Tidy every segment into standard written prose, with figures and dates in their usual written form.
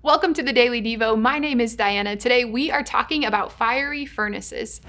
Welcome to the Daily Devo. My name is Diana. Today we are talking about fiery furnaces.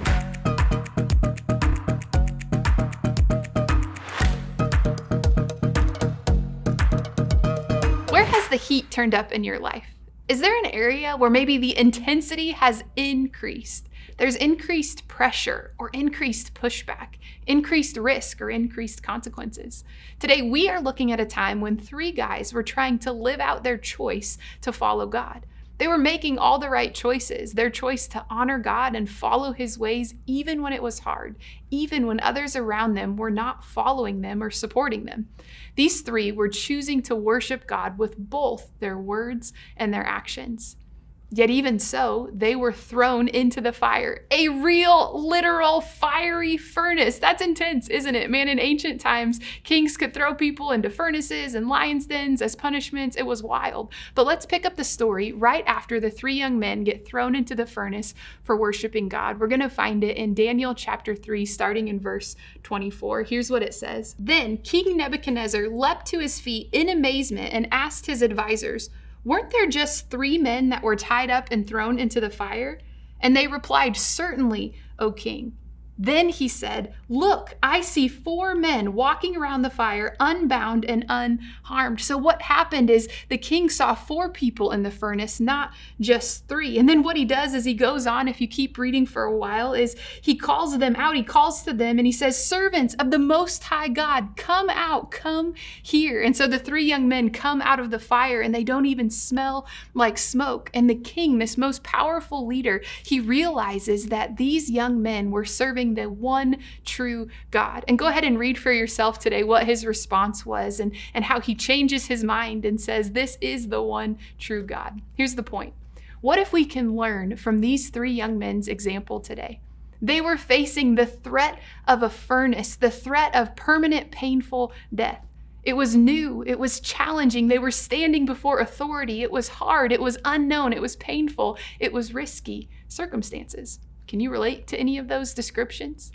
Where has the heat turned up in your life? Is there an area where maybe the intensity has increased? There's increased pressure or increased pushback, increased risk or increased consequences. Today, we are looking at a time when three guys were trying to live out their choice to follow God. They were making all the right choices, their choice to honor God and follow his ways, even when it was hard, even when others around them were not following them or supporting them. These three were choosing to worship God with both their words and their actions. Yet even so, they were thrown into the fire, a real, literal, fiery furnace. That's intense, isn't it? Man, in ancient times, kings could throw people into furnaces and lions' dens as punishments. It was wild. But let's pick up the story right after the three young men get thrown into the furnace for worshiping God. We're going to find it in Daniel chapter 3, starting in verse 24. Here's what it says. Then King Nebuchadnezzar leapt to his feet in amazement and asked his advisors, "Weren't there just 3 men that were tied up and thrown into the fire?" And they replied, "Certainly, O king." Then he said, "Look, I see 4 men walking around the fire, unbound and unharmed." So what happened is the king saw 4 people in the furnace, not just 3. And then what he does is he goes on, if you keep reading for a while, is he calls them out. He calls to them and he says, "Servants of the Most High God, come out, come here." And so the 3 young men come out of the fire and they don't even smell like smoke. And the king, this most powerful leader, he realizes that these young men were serving the one true God. And go ahead and read for yourself today what his response was and how he changes his mind and says, this is the one true God. Here's the point. What if we can learn from these 3 young men's example today? They were facing the threat of a furnace, the threat of permanent, painful death. It was new. It was challenging. They were standing before authority. It was hard. It was unknown. It was painful. It was risky circumstances. Can you relate to any of those descriptions?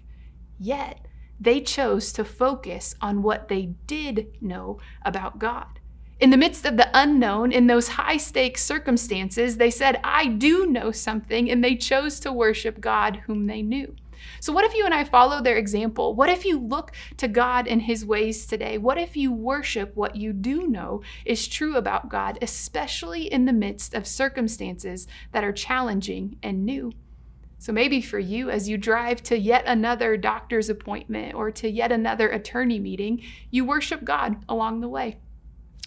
Yet, they chose to focus on what they did know about God. In the midst of the unknown, in those high-stakes circumstances, they said, "I do know something," and they chose to worship God whom they knew. So what if you and I follow their example? What if you look to God and his ways today? What if you worship what you do know is true about God, especially in the midst of circumstances that are challenging and new? So maybe for you, as you drive to yet another doctor's appointment or to yet another attorney meeting, you worship God along the way.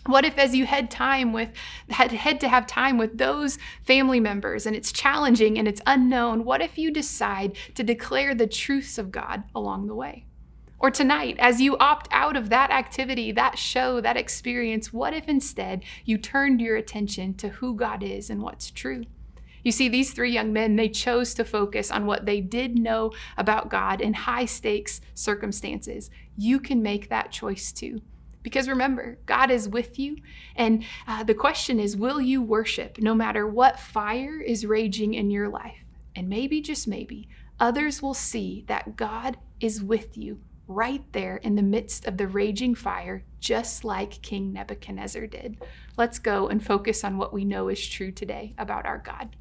What if as you head to have time with those family members and it's challenging and it's unknown, what if you decide to declare the truths of God along the way? Or tonight, as you opt out of that activity, that show, that experience, what if instead you turned your attention to who God is and what's true? You see, these 3 young men, they chose to focus on what they did know about God in high-stakes circumstances. You can make that choice too. Because remember, God is with you. And the question is, will you worship no matter what fire is raging in your life? And maybe, just maybe, others will see that God is with you right there in the midst of the raging fire, just like King Nebuchadnezzar did. Let's go and focus on what we know is true today about our God.